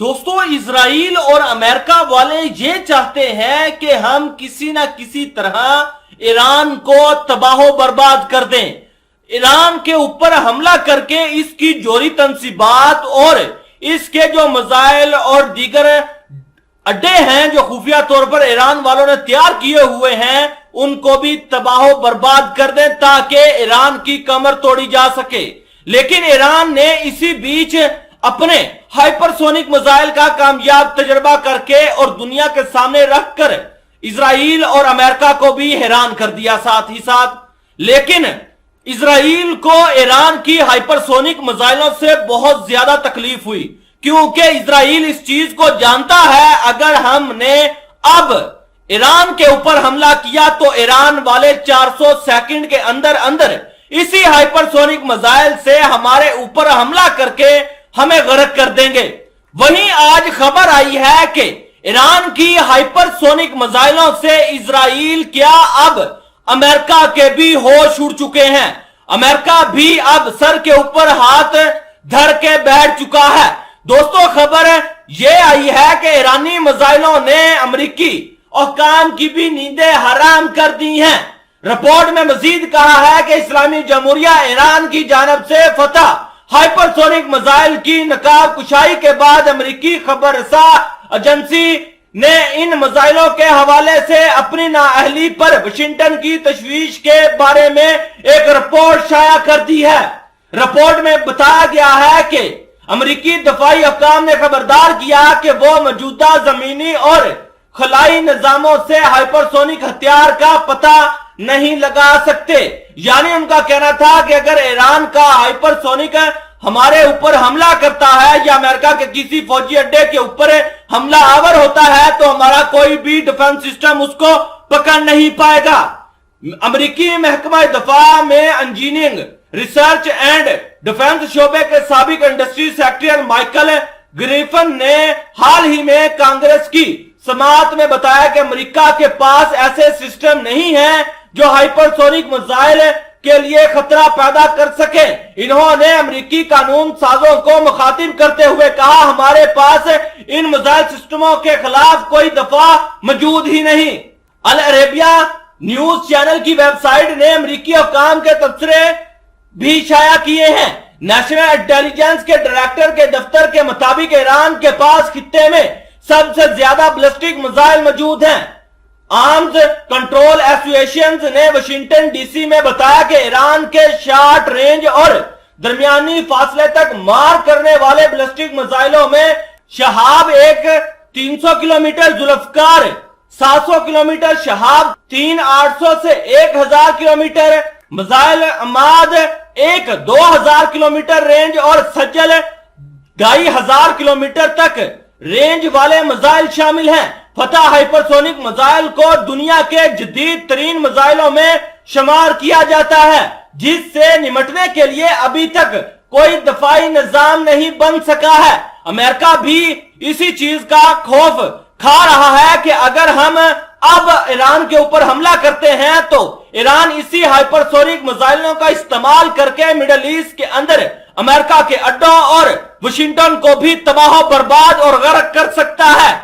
دوستو اسرائیل اور امریکہ والے یہ چاہتے ہیں کہ ہم کسی نہ کسی طرح ایران کو تباہ و برباد کر دیں، ایران کے اوپر حملہ کر کے اس کی جوہری تنصیبات اور اس کے جو میزائل اور دیگر اڈے ہیں جو خفیہ طور پر ایران والوں نے تیار کیے ہوئے ہیں ان کو بھی تباہ و برباد کر دیں تاکہ ایران کی کمر توڑی جا سکے۔ لیکن ایران نے اسی بیچ اپنے ہائپر سونک میزائل کا کامیاب تجربہ کر کے اور دنیا کے سامنے رکھ کر اسرائیل اور امریکہ کو بھی حیران کر دیا ساتھ ہی ساتھ۔ لیکن اسرائیل کو ایران کی ہائپر سونک میزائلوں سے بہت زیادہ تکلیف ہوئی، کیونکہ اسرائیل اس چیز کو جانتا ہے اگر ہم نے اب ایران کے اوپر حملہ کیا تو ایران والے 400 سیکنڈ کے اندر اندر اسی ہائپر سونک میزائل سے ہمارے اوپر حملہ کر کے ہمیں غرق کر دیں گے۔ وہیں آج خبر آئی ہے کہ ایران کی ہائپر سونک میزائلوں سے اسرائیل کیا اب امریکہ کے بھی ہوش اڑ چکے ہیں، امریکہ بھی اب سر کے اوپر ہاتھ دھر کے بیٹھ چکا ہے۔ دوستو خبر یہ آئی ہے کہ ایرانی میزائلوں نے امریکی حکام کی بھی نیندیں حرام کر دی ہیں۔ رپورٹ میں مزید کہا ہے کہ اسلامی جمہوریہ ایران کی جانب سے فتح ہائپر سونک میزائل کی نقاب کشائی کے بعد امریکی خبر رساں ایجنسی نے ان میزائلوں کے حوالے سے اپنی نااہلی پر واشنگٹن کی تشویش کے بارے میں ایک رپورٹ شائع کر دی ہے۔ رپورٹ میں بتایا گیا ہے کہ امریکی دفاعی حکام نے خبردار کیا کہ وہ موجودہ زمینی اور خلائی نظاموں سے ہائپر سونک ہتھیار کا پتہ نہیں لگا سکتے۔ یعنی ان کا کہنا تھا کہ اگر ایران کا ہائپر سونک ہمارے اوپر حملہ کرتا ہے یا امریکہ کے کسی فوجی اڈے کے اوپر حملہ آور ہوتا ہے تو ہمارا کوئی بھی ڈیفنس سسٹم اس کو پکڑ نہیں پائے گا۔ امریکی محکمہ دفاع میں انجینئرنگ ریسرچ اینڈ ڈیفنس شعبے کے سابق انڈسٹری سیکریٹری مائیکل گریفن نے حال ہی میں کانگریس کی سماعت میں بتایا کہ امریکہ کے پاس ایسے سسٹم نہیں ہیں جو ہائپر سونک میزائل کے لیے خطرہ پیدا کر سکے۔ انہوں نے امریکی قانون سازوں کو مخاطب کرتے ہوئے کہا ہمارے پاس ان میزائل سسٹموں کے خلاف کوئی دفاع موجود ہی نہیں۔ العربیہ نیوز چینل کی ویب سائٹ نے امریکی حکام کے تبصرے بھی شائع کیے ہیں۔ نیشنل انٹیلیجنس کے ڈائریکٹر کے دفتر کے مطابق ایران کے پاس خطے میں سب سے زیادہ بیلسٹک میزائل موجود ہیں۔ آرمز کنٹرول ایسوسی ایشن نے واشنگٹن ڈی سی میں بتایا کہ ایران کے شارٹ رینج اور درمیانی فاصلے تک مار کرنے والے بیلسٹک میزائلوں میں شہاب ایک 300 کلومیٹر، ذوالفقار 700 کلومیٹر، شہاب 3 800 سے 1000 کلومیٹر، میزائل عماد ایک 2000 کلومیٹر رینج اور سجل 2500 کلومیٹر تک رینج والے میزائل شامل ہیں۔ فتح ہائپر سونک میزائل کو دنیا کے جدید ترین میزائلوں میں شمار کیا جاتا ہے جس سے نمٹنے کے لیے ابھی تک کوئی دفاعی نظام نہیں بن سکا ہے۔ امریکہ بھی اسی چیز کا خوف کھا رہا ہے کہ اگر ہم اب ایران کے اوپر حملہ کرتے ہیں تو ایران اسی ہائپر سونک میزائلوں کا استعمال کر کے مڈل ایسٹ کے اندر امریکہ کے اڈوں اور واشنگٹن کو بھی تباہ و برباد اور غرق کر سکتا ہے۔